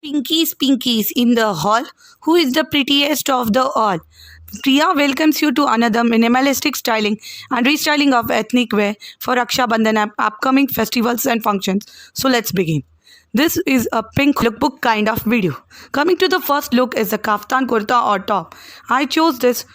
Pinkies in the hall. Who is the prettiest of the all? Priya welcomes you to another minimalistic styling and restyling of ethnic wear for Raksha Bandhan and upcoming festivals and functions. So let's begin. This is a pink lookbook kind of video. Coming to the first look is the kaftan kurta or top. I chose this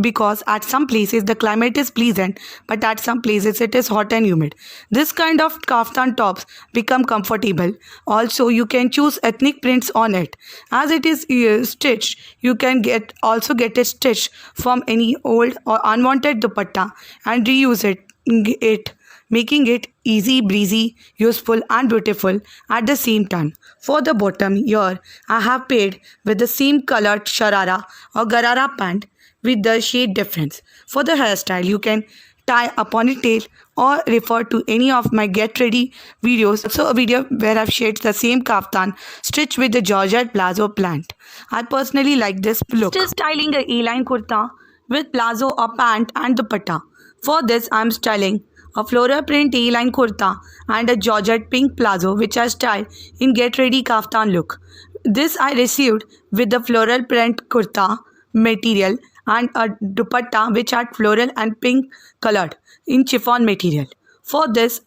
because at some places the climate is pleasant, but at some places it is hot and humid. This kind of kaftan tops become comfortable. Also, you can choose ethnic prints on it. As it is stitched, you can get it stitched from any old or unwanted dupatta and reuse it making it easy breezy, useful and beautiful at the same time. For the bottom here, I have paired with the same colored sharara or garara pant with the shade difference. For the hairstyle, you can tie a ponytail or refer to any of my get ready videos. Also a video where I've shaded the same kaftan stitched with the Georgette Plazo plant. I personally like this look. Still styling a A-line kurta with plazo or pant and dupatta. For this, I'm styling a floral print A-line kurta and a Georgette pink plazo which I styled in get ready kaftan look. This I received with the floral print kurta material and a dupatta which had floral and pink colored in chiffon material. For this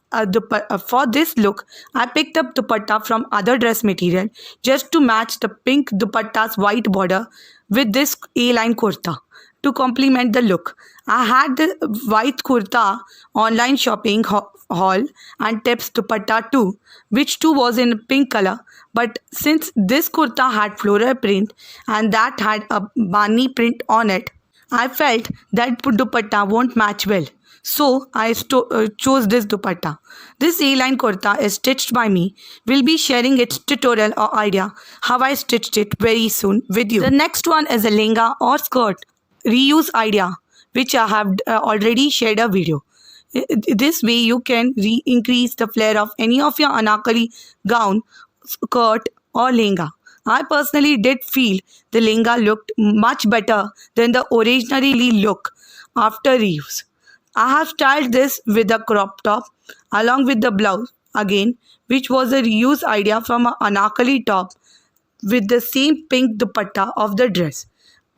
look, I picked up dupatta from other dress material just to match the pink dupatta's white border with this A-line kurta to complement the look. I had the white kurta online shopping haul and tips dupatta too, which too was in pink color. But since this kurta had floral print and that had a bani print on it, I felt that dupatta won't match well. So I chose this dupatta. This A-line kurta is stitched by me. We'll be sharing its tutorial or idea how I stitched it very soon with you. The next one is a lehenga or skirt reuse idea which I have already shared a video. This way you can increase the flare of any of your anarkali gown, skirt or lehenga. I personally did feel the lehenga looked much better than the originally look after reuse. I have styled this with a crop top along with the blouse again, which was a reuse idea from an anarkali top with the same pink dupatta of the dress.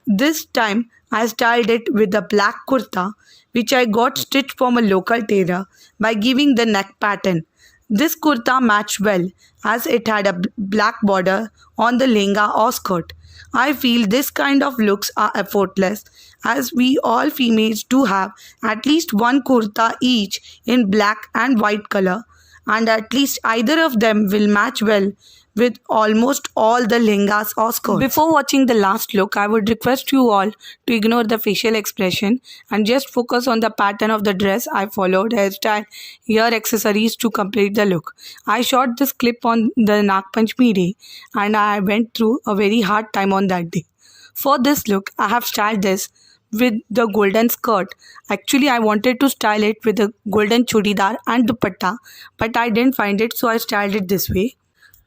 This time I styled it with a black kurta which I got stitched from a local tailor by giving the neck pattern. This kurta matched well as it had a black border on the lehenga or skirt. I feel this kind of looks are effortless as we all females do have at least one kurta each in black and white color, and at least either of them will match well with almost all the lehengas or skirts. Before watching the last look, I would request you all to ignore the facial expression and just focus on the pattern of the dress I followed, hairstyle, ear accessories to complete the look. I shot this clip on the Nag Panchami day and I went through a very hard time on that day. For this look, I have styled this with the golden skirt. Actually, I wanted to style it with a golden chudidar and dupatta, but I didn't find it, so I styled it this way.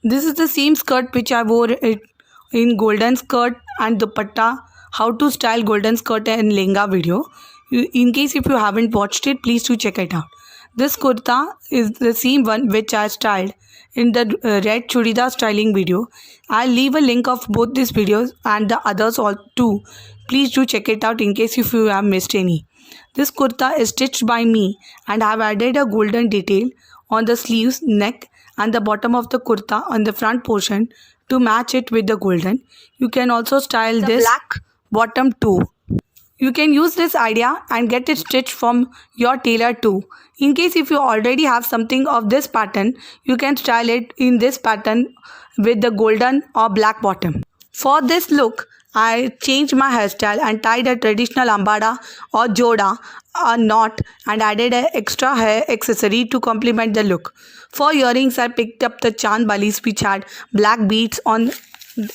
This is the same skirt which I wore it in golden skirt and dupatta, how to style golden skirt and lehenga video. In case if you haven't watched it, please do check it out. This kurta is the same one which I styled in the red chudidar styling video. I'll leave a link of both these videos and the others all too. Please do check it out in case if you have missed any. This kurta is stitched by me and I have added a golden detail on the sleeves, neck and the bottom of the kurta on the front portion to match it with the golden. You can also style this black bottom too. You can use this idea and get it stitched from your tailor too. In case if you already have something of this pattern, you can style it in this pattern with the golden or black bottom. For this look, I changed my hairstyle and tied a traditional ambada or joda, a knot, and added an extra hair accessory to complement the look. For earrings, I picked up the chand balis which had black beads on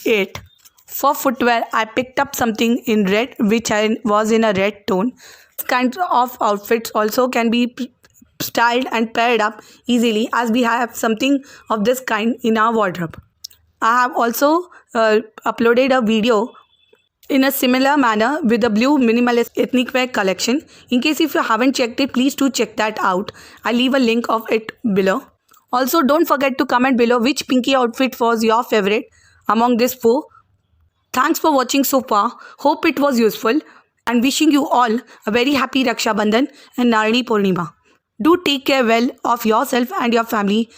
it. For footwear, I picked up something in red which was in a red tone. This kind of outfits also can be styled and paired up easily as we have something of this kind in our wardrobe. I have also uploaded a video in a similar manner with the blue minimalist ethnic wear collection. In case if you haven't checked it, please do check that out. I'll leave a link of it below. Also, don't forget to comment below which pinky outfit was your favorite. among these four. Thanks for watching so far. Hope it was useful and wishing you all a very happy Raksha Bandhan and Narani Purnima. Do take care well of yourself and your family.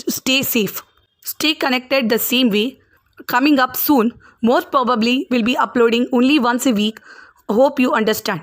Stay safe. Stay connected the same way. Coming up soon, most probably will be uploading only once a week. Hope you understand.